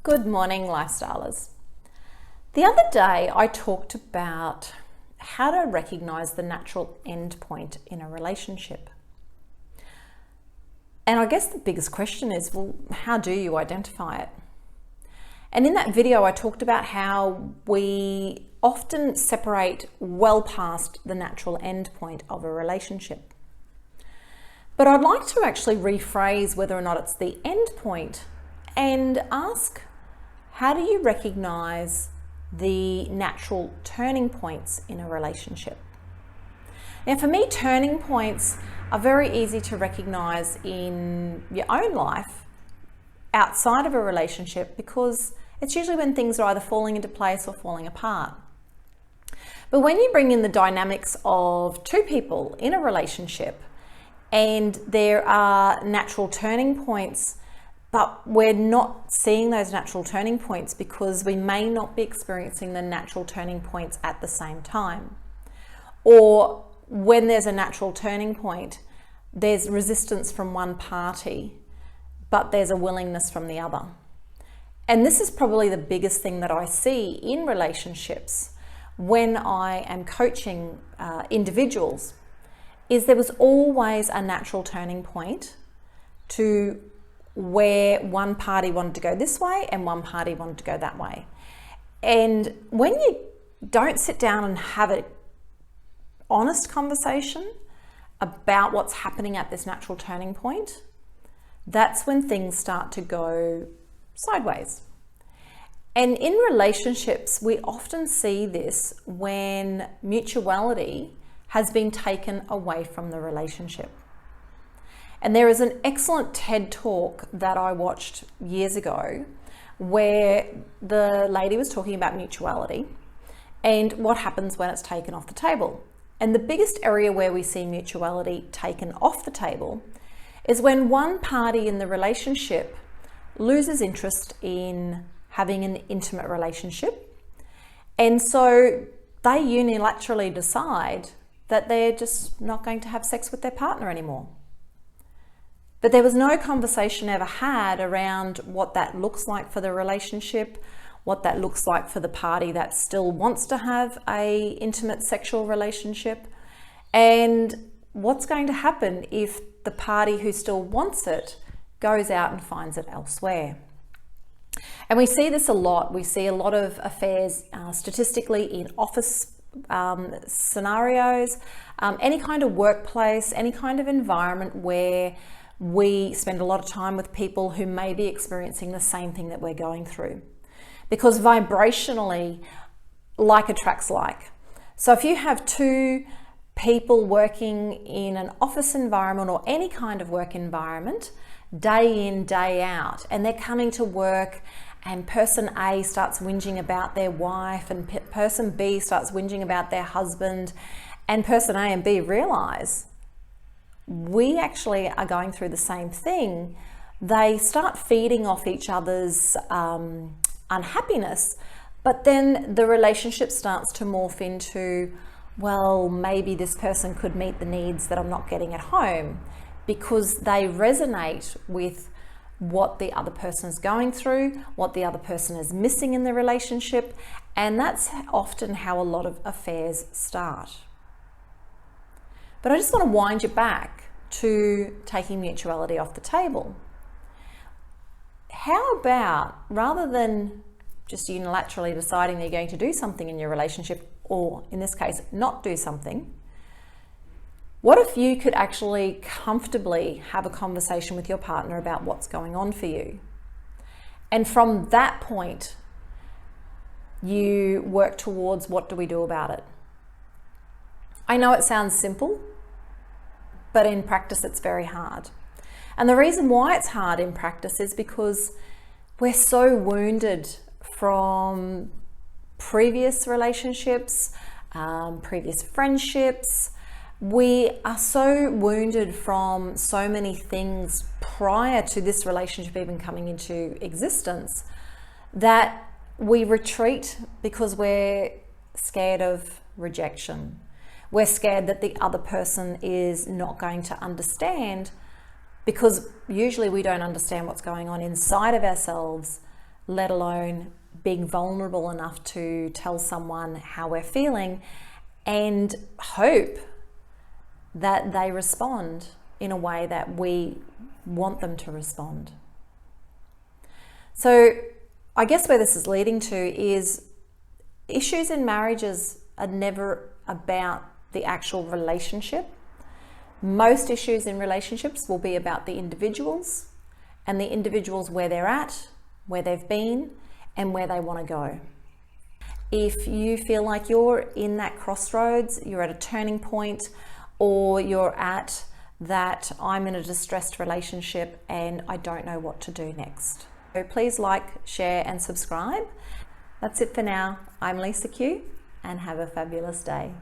Good morning, lifestylers. The other day I talked about how to recognize the natural end point in a relationship. And I guess the biggest question is, well, how do you identify it? And in that video, I talked about how we often separate well past the natural end point of a relationship. But I'd like to actually rephrase whether or not it's the end point and ask, how do you recognize the natural turning points in a relationship? Now, for me, turning points are very easy to recognize in your own life outside of a relationship, because it's usually when things are either falling into place or falling apart. But when you bring in the dynamics of two people in a relationship and there are natural turning points, but we're not seeing those natural turning points because we may not be experiencing the natural turning points at the same time. Or when there's a natural turning point, there's resistance from one party, but there's a willingness from the other. And this is probably the biggest thing that I see in relationships when I am coaching individuals, is there was always a natural turning point to where one party wanted to go this way and one party wanted to go that way. And when you don't sit down and have an honest conversation about what's happening at this natural turning point, that's when things start to go sideways. And in relationships, we often see this when mutuality has been taken away from the relationship. And there is an excellent TED talk that I watched years ago where the lady was talking about mutuality and what happens when it's taken off the table. And the biggest area where we see mutuality taken off the table is when one party in the relationship loses interest in having an intimate relationship. And so they unilaterally decide that they're just not going to have sex with their partner anymore. But there was no conversation ever had around what that looks like for the relationship, what that looks like for the party that still wants to have a intimate sexual relationship, and what's going to happen if the party who still wants it goes out and finds it elsewhere. And we see this a lot. We see a lot of affairs statistically in office scenarios, any kind of workplace, any kind of environment where we spend a lot of time with people who may be experiencing the same thing that we're going through. Because vibrationally, like attracts like. So if you have two people working in an office environment or any kind of work environment, day in, day out, and they're coming to work and person A starts whinging about their wife and person B starts whinging about their husband, and person A and B realize we actually are going through the same thing, they start feeding off each other's unhappiness, but then the relationship starts to morph into, well, maybe this person could meet the needs that I'm not getting at home, because they resonate with what the other person is going through, what the other person is missing in the relationship, and that's often how a lot of affairs start. But I just want to wind you back to taking mutuality off the table. How about, rather than just unilaterally deciding that you're going to do something in your relationship, or in this case, not do something, what if you could actually comfortably have a conversation with your partner about what's going on for you? And from that point, you work towards, what do we do about it? I know it sounds simple, but in practice it's very hard. And the reason why it's hard in practice is because we're so wounded from previous relationships, previous friendships. We are so wounded from so many things prior to this relationship even coming into existence that we retreat because we're scared of rejection. We're scared that the other person is not going to understand, because usually we don't understand what's going on inside of ourselves let alone being vulnerable enough to tell someone how we're feeling and hope that they respond in a way that we want them to respond. So I guess where this is leading to is issues in marriages are never about the actual relationship. Most issues in relationships will be about the individuals and the individuals where they're at, where they've been, and where they want to go. If you feel like you're in that crossroads, you're at a turning point, or you're at that I'm in a distressed relationship and I don't know what to do next. So please like, share, and subscribe. That's it for now. I'm Lisa Q, and have a fabulous day.